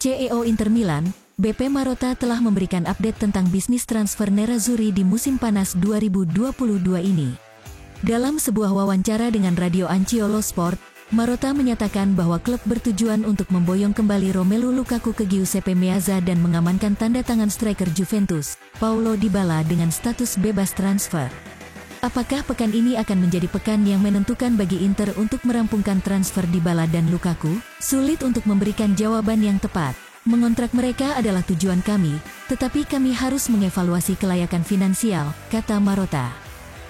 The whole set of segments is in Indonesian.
CEO Inter Milan, BP Marotta telah memberikan update tentang bisnis transfer Nerazzurri di musim panas 2022 ini. Dalam sebuah wawancara dengan Radio Anciolo Sport, Marotta menyatakan bahwa klub bertujuan untuk memboyong kembali Romelu Lukaku ke Giuseppe Meazza dan mengamankan tanda tangan striker Juventus, Paulo Dybala dengan status bebas transfer. Apakah pekan ini akan menjadi pekan yang menentukan bagi Inter untuk merampungkan transfer Dybala dan Lukaku? Sulit untuk memberikan jawaban yang tepat. Mengontrak mereka adalah tujuan kami, tetapi kami harus mengevaluasi kelayakan finansial, kata Marotta.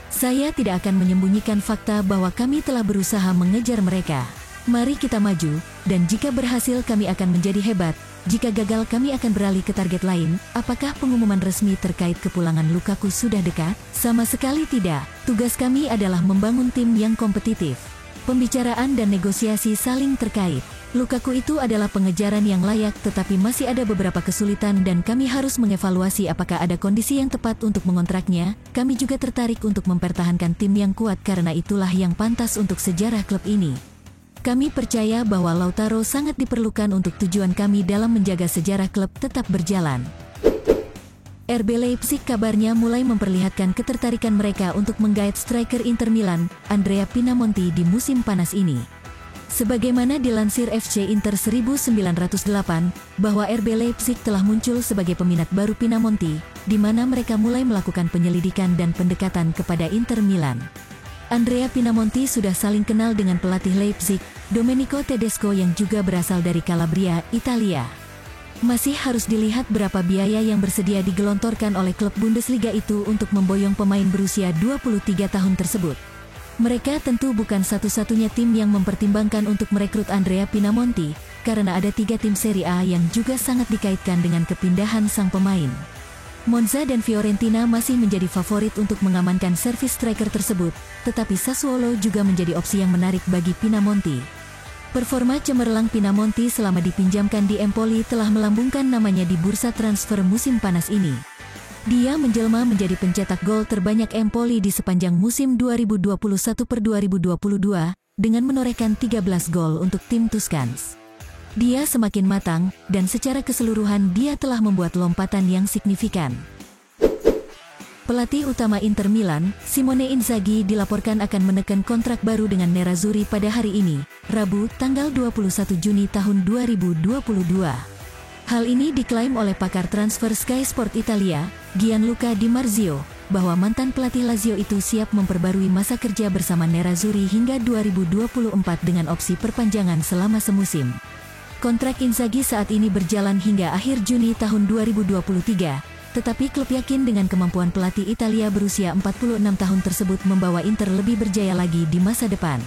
Saya tidak akan menyembunyikan fakta bahwa kami telah berusaha mengejar mereka. Mari kita maju, dan jika berhasil kami akan menjadi hebat. Jika gagal kami akan beralih ke target lain. Apakah pengumuman resmi terkait kepulangan Lukaku sudah dekat? Sama sekali tidak. Tugas kami adalah membangun tim yang kompetitif. Pembicaraan dan negosiasi saling terkait. Lukaku itu adalah pengejaran yang layak, tetapi masih ada beberapa kesulitan dan kami harus mengevaluasi apakah ada kondisi yang tepat untuk mengontraknya. Kami juga tertarik untuk mempertahankan tim yang kuat karena itulah yang pantas untuk sejarah klub ini. Kami percaya bahwa Lautaro sangat diperlukan untuk tujuan kami dalam menjaga sejarah klub tetap berjalan. RB Leipzig kabarnya mulai memperlihatkan ketertarikan mereka untuk menggait striker Inter Milan, Andrea Pinamonti di musim panas ini. Sebagaimana dilansir FC Inter 1908, bahwa RB Leipzig telah muncul sebagai peminat baru Pinamonti, di mana mereka mulai melakukan penyelidikan dan pendekatan kepada Inter Milan. Andrea Pinamonti sudah saling kenal dengan pelatih Leipzig, Domenico Tedesco yang juga berasal dari Calabria, Italia. Masih harus dilihat berapa biaya yang bersedia digelontorkan oleh klub Bundesliga itu untuk memboyong pemain berusia 23 tahun tersebut. Mereka tentu bukan satu-satunya tim yang mempertimbangkan untuk merekrut Andrea Pinamonti, karena ada 3 tim Serie A yang juga sangat dikaitkan dengan kepindahan sang pemain. Monza dan Fiorentina masih menjadi favorit untuk mengamankan servis striker tersebut, tetapi Sassuolo juga menjadi opsi yang menarik bagi Pinamonti. Performa cemerlang Pinamonti selama dipinjamkan di Empoli telah melambungkan namanya di bursa transfer musim panas ini. Dia menjelma menjadi pencetak gol terbanyak Empoli di sepanjang musim 2021-2022, dengan menorehkan 13 gol untuk tim Tuscans. Dia semakin matang, dan secara keseluruhan dia telah membuat lompatan yang signifikan. Pelatih utama Inter Milan, Simone Inzaghi dilaporkan akan menekan kontrak baru dengan Nerazzurri pada hari ini, Rabu, tanggal 21 Juni tahun 2022. Hal ini diklaim oleh pakar transfer Sky Sport Italia, Gianluca Di Marzio, bahwa mantan pelatih Lazio itu siap memperbarui masa kerja bersama Nerazzurri hingga 2024 dengan opsi perpanjangan selama semusim. Kontrak Inzaghi saat ini berjalan hingga akhir Juni tahun 2023, tetapi klub yakin dengan kemampuan pelatih Italia berusia 46 tahun tersebut membawa Inter lebih berjaya lagi di masa depan.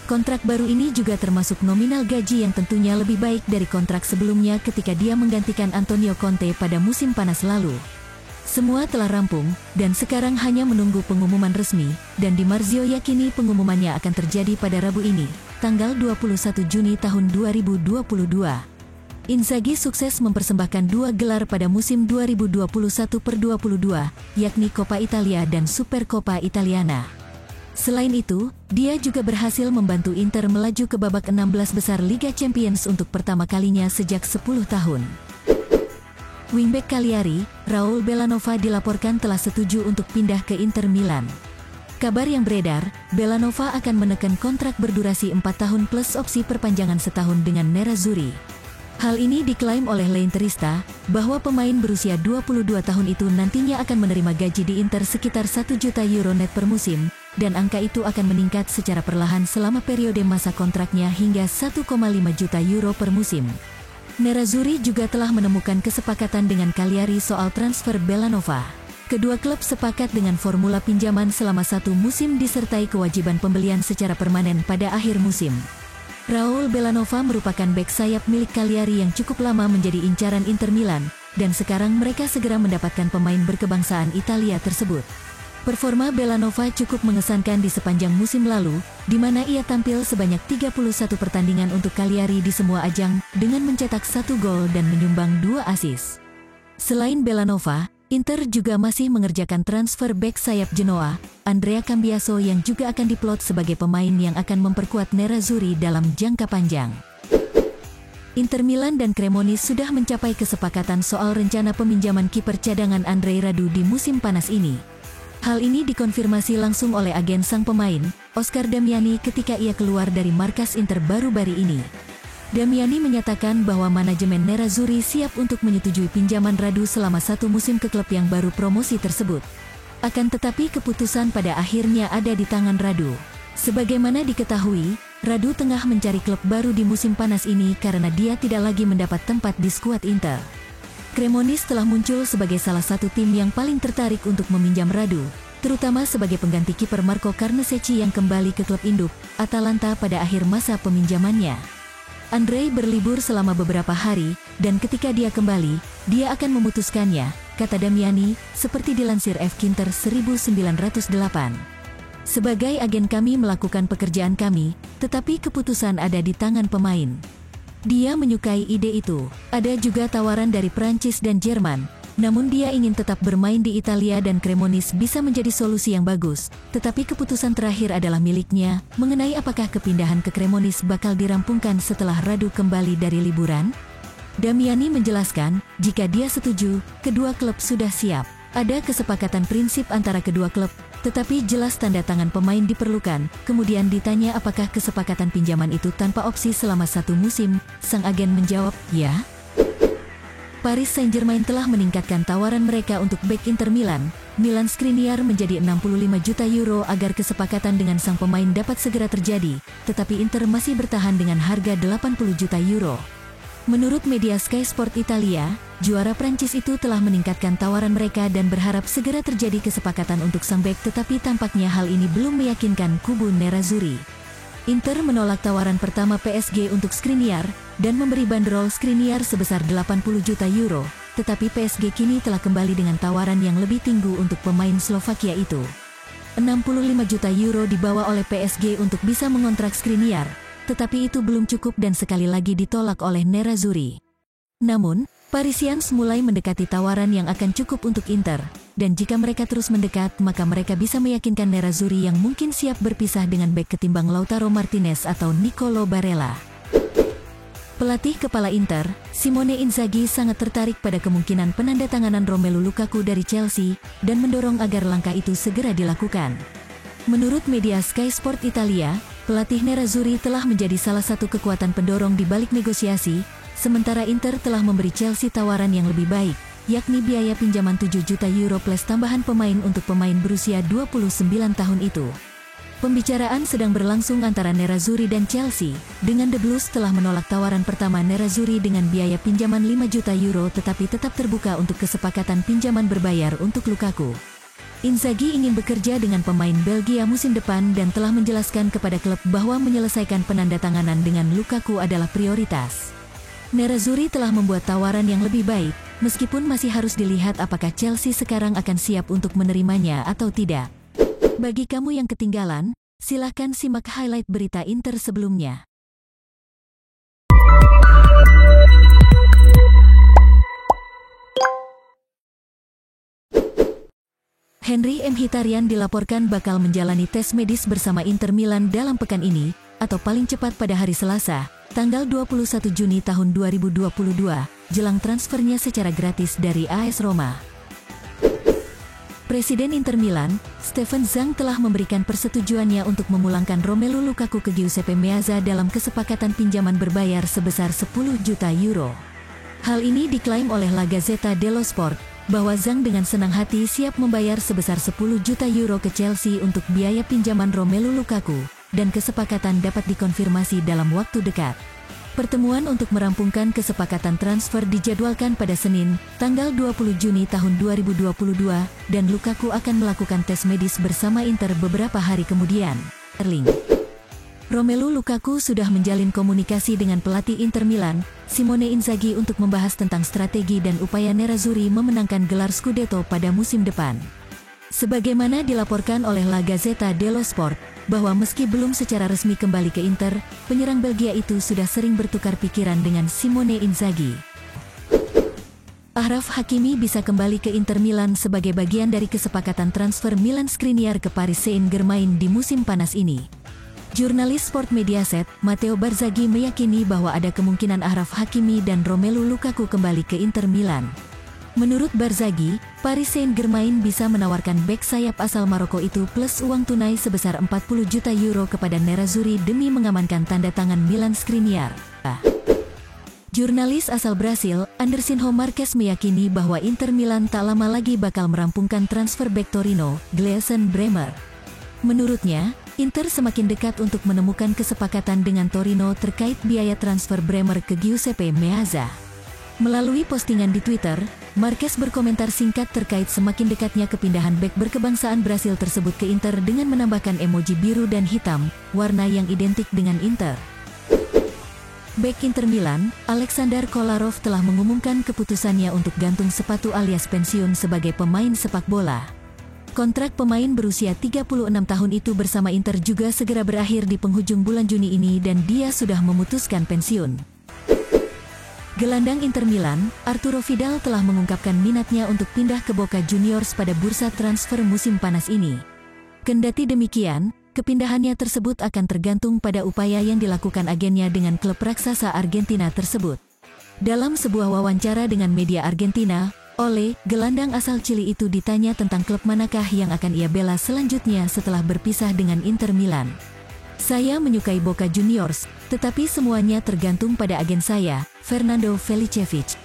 Kontrak baru ini juga termasuk nominal gaji yang tentunya lebih baik dari kontrak sebelumnya ketika dia menggantikan Antonio Conte pada musim panas lalu. Semua telah rampung, dan sekarang hanya menunggu pengumuman resmi, dan Di Marzio yakini pengumumannya akan terjadi pada Rabu ini, tanggal 21 Juni tahun 2022. Inzaghi sukses mempersembahkan 2 gelar pada musim 2021-22, yakni Coppa Italia dan Supercoppa Italiana. Selain itu, dia juga berhasil membantu Inter melaju ke babak 16 besar Liga Champions untuk pertama kalinya sejak 10 tahun. Wingback Cagliari, Raul Bellanova dilaporkan telah setuju untuk pindah ke Inter Milan. Kabar yang beredar, Bellanova akan menekan kontrak berdurasi 4 tahun plus opsi perpanjangan setahun dengan Nerazzurri. Hal ini diklaim oleh L'Interista, bahwa pemain berusia 22 tahun itu nantinya akan menerima gaji di Inter sekitar 1 juta euro net per musim, dan angka itu akan meningkat secara perlahan selama periode masa kontraknya hingga 1,5 juta euro per musim. Nerazzurri juga telah menemukan kesepakatan dengan Cagliari soal transfer Bellanova. Kedua klub sepakat dengan formula pinjaman selama 1 musim disertai kewajiban pembelian secara permanen pada akhir musim. Raul Bellanova merupakan bek sayap milik Cagliari yang cukup lama menjadi incaran Inter Milan, dan sekarang mereka segera mendapatkan pemain berkebangsaan Italia tersebut. Performa Bellanova cukup mengesankan di sepanjang musim lalu, di mana ia tampil sebanyak 31 pertandingan untuk Cagliari di semua ajang, dengan mencetak 1 gol dan menyumbang 2 assist. Selain Bellanova, Inter juga masih mengerjakan transfer bek sayap Genoa, Andrea Cambiaso yang juga akan diplot sebagai pemain yang akan memperkuat Nerazzurri dalam jangka panjang. Inter Milan dan Cremonese sudah mencapai kesepakatan soal rencana peminjaman kiper cadangan Andrei Radu di musim panas ini. Hal ini dikonfirmasi langsung oleh agen sang pemain, Oscar Damiani, ketika ia keluar dari markas Inter baru-baru ini. Damiani menyatakan bahwa manajemen Nerazzurri siap untuk menyetujui pinjaman Radu selama 1 musim ke klub yang baru promosi tersebut. Akan tetapi keputusan pada akhirnya ada di tangan Radu. Sebagaimana diketahui, Radu tengah mencari klub baru di musim panas ini karena dia tidak lagi mendapat tempat di skuad Inter. Cremonese telah muncul sebagai salah satu tim yang paling tertarik untuk meminjam Radu, terutama sebagai pengganti kiper Marco Carnesecchi yang kembali ke klub induk, Atalanta, pada akhir masa peminjamannya. Andrei berlibur selama beberapa hari, dan ketika dia kembali, dia akan memutuskannya, kata Damiani, seperti dilansir F-Kinter 1908. Sebagai agen kami melakukan pekerjaan kami, tetapi keputusan ada di tangan pemain. Dia menyukai ide itu. Ada juga tawaran dari Prancis dan Jerman, namun dia ingin tetap bermain di Italia dan Cremonese bisa menjadi solusi yang bagus. Tetapi keputusan terakhir adalah miliknya, mengenai apakah kepindahan ke Cremonese bakal dirampungkan setelah Radu kembali dari liburan. Damiani menjelaskan, jika dia setuju, kedua klub sudah siap. Ada kesepakatan prinsip antara kedua klub, tetapi jelas tanda tangan pemain diperlukan. Kemudian ditanya apakah kesepakatan pinjaman itu tanpa opsi selama 1 musim, sang agen menjawab, ya. Paris Saint-Germain telah meningkatkan tawaran mereka untuk bek Inter Milan, Milan Skriniar, menjadi 65 juta euro agar kesepakatan dengan sang pemain dapat segera terjadi, tetapi Inter masih bertahan dengan harga 80 juta euro. Menurut media Sky Sport Italia, juara Prancis itu telah meningkatkan tawaran mereka dan berharap segera terjadi kesepakatan untuk sang bek, tetapi tampaknya hal ini belum meyakinkan kubu Nerazzurri. Inter menolak tawaran pertama PSG untuk Skriniar dan memberi bandrol Skriniar sebesar 80 juta euro, tetapi PSG kini telah kembali dengan tawaran yang lebih tinggi untuk pemain Slovakia itu. 65 juta euro dibawa oleh PSG untuk bisa mengontrak Skriniar, tetapi itu belum cukup dan sekali lagi ditolak oleh Nerazzurri. Namun, Parisians mulai mendekati tawaran yang akan cukup untuk Inter, dan jika mereka terus mendekat maka mereka bisa meyakinkan Nerazzurri yang mungkin siap berpisah dengan bek ketimbang Lautaro Martinez atau Nicolo Barella. Pelatih kepala Inter, Simone Inzaghi, sangat tertarik pada kemungkinan penandatanganan Romelu Lukaku dari Chelsea dan mendorong agar langkah itu segera dilakukan. Menurut media Sky Sport Italia, pelatih Nerazzurri telah menjadi salah satu kekuatan pendorong di balik negosiasi, sementara Inter telah memberi Chelsea tawaran yang lebih baik, yakni biaya pinjaman 7 juta euro plus tambahan pemain untuk pemain berusia 29 tahun itu. Pembicaraan sedang berlangsung antara Nerazzurri dan Chelsea, dengan The Blues telah menolak tawaran pertama Nerazzurri dengan biaya pinjaman 5 juta euro tetapi tetap terbuka untuk kesepakatan pinjaman berbayar untuk Lukaku. Inzaghi ingin bekerja dengan pemain Belgia musim depan dan telah menjelaskan kepada klub bahwa menyelesaikan penandatanganan dengan Lukaku adalah prioritas. Nerazzurri telah membuat tawaran yang lebih baik, meskipun masih harus dilihat apakah Chelsea sekarang akan siap untuk menerimanya atau tidak. Bagi kamu yang ketinggalan, silakan simak highlight berita Inter sebelumnya. Henry Mkhitaryan dilaporkan bakal menjalani tes medis bersama Inter Milan dalam pekan ini, atau paling cepat pada hari Selasa, tanggal 21 Juni tahun 2022, jelang transfernya secara gratis dari AS Roma. Presiden Inter Milan, Stefan Zhang, telah memberikan persetujuannya untuk memulangkan Romelu Lukaku ke Giuseppe Meazza dalam kesepakatan pinjaman berbayar sebesar 10 juta euro. Hal ini diklaim oleh La Gazzetta dello Sport, bahwa Zhang dengan senang hati siap membayar sebesar 10 juta euro ke Chelsea untuk biaya pinjaman Romelu Lukaku, dan kesepakatan dapat dikonfirmasi dalam waktu dekat. Pertemuan untuk merampungkan kesepakatan transfer dijadwalkan pada Senin, tanggal 20 Juni tahun 2022, dan Lukaku akan melakukan tes medis bersama Inter beberapa hari kemudian. Erling Romelu Lukaku sudah menjalin komunikasi dengan pelatih Inter Milan, Simone Inzaghi, untuk membahas tentang strategi dan upaya Nerazzurri memenangkan gelar Scudetto pada musim depan. Sebagaimana dilaporkan oleh La Gazzetta dello Sport, bahwa meski belum secara resmi kembali ke Inter, penyerang Belgia itu sudah sering bertukar pikiran dengan Simone Inzaghi. Achraf Hakimi bisa kembali ke Inter Milan sebagai bagian dari kesepakatan transfer Milan Skriniar ke Paris Saint-Germain di musim panas ini. Jurnalis sport Mediaset, Matteo Barzaghi meyakini bahwa ada kemungkinan Achraf Hakimi dan Romelu Lukaku kembali ke Inter Milan. Menurut Barzaghi, Paris Saint-Germain bisa menawarkan bek sayap asal Maroko itu plus uang tunai sebesar 40 juta euro kepada Nerazzurri demi mengamankan tanda tangan Milan Skriniar. Jurnalis asal Brasil, Andersinho Marques meyakini bahwa Inter Milan tak lama lagi bakal merampungkan transfer bek Torino, Gleison Bremer. Menurutnya, Inter semakin dekat untuk menemukan kesepakatan dengan Torino terkait biaya transfer Bremer ke Giuseppe Meazza. Melalui postingan di Twitter, Marques berkomentar singkat terkait semakin dekatnya kepindahan bek berkebangsaan Brasil tersebut ke Inter dengan menambahkan emoji biru dan hitam, warna yang identik dengan Inter. Bek Inter Milan, Alexander Kolarov telah mengumumkan keputusannya untuk gantung sepatu alias pensiun sebagai pemain sepak bola. Kontrak pemain berusia 36 tahun itu bersama Inter juga segera berakhir di penghujung bulan Juni ini dan dia sudah memutuskan pensiun. Gelandang Inter Milan, Arturo Vidal telah mengungkapkan minatnya untuk pindah ke Boca Juniors pada bursa transfer musim panas ini. Kendati demikian, kepindahannya tersebut akan tergantung pada upaya yang dilakukan agennya dengan klub raksasa Argentina tersebut. Dalam sebuah wawancara dengan media Argentina, Ole, gelandang asal Chili itu ditanya tentang klub manakah yang akan ia bela selanjutnya setelah berpisah dengan Inter Milan. Saya menyukai Boca Juniors, tetapi semuanya tergantung pada agen saya, Fernando Felicevic.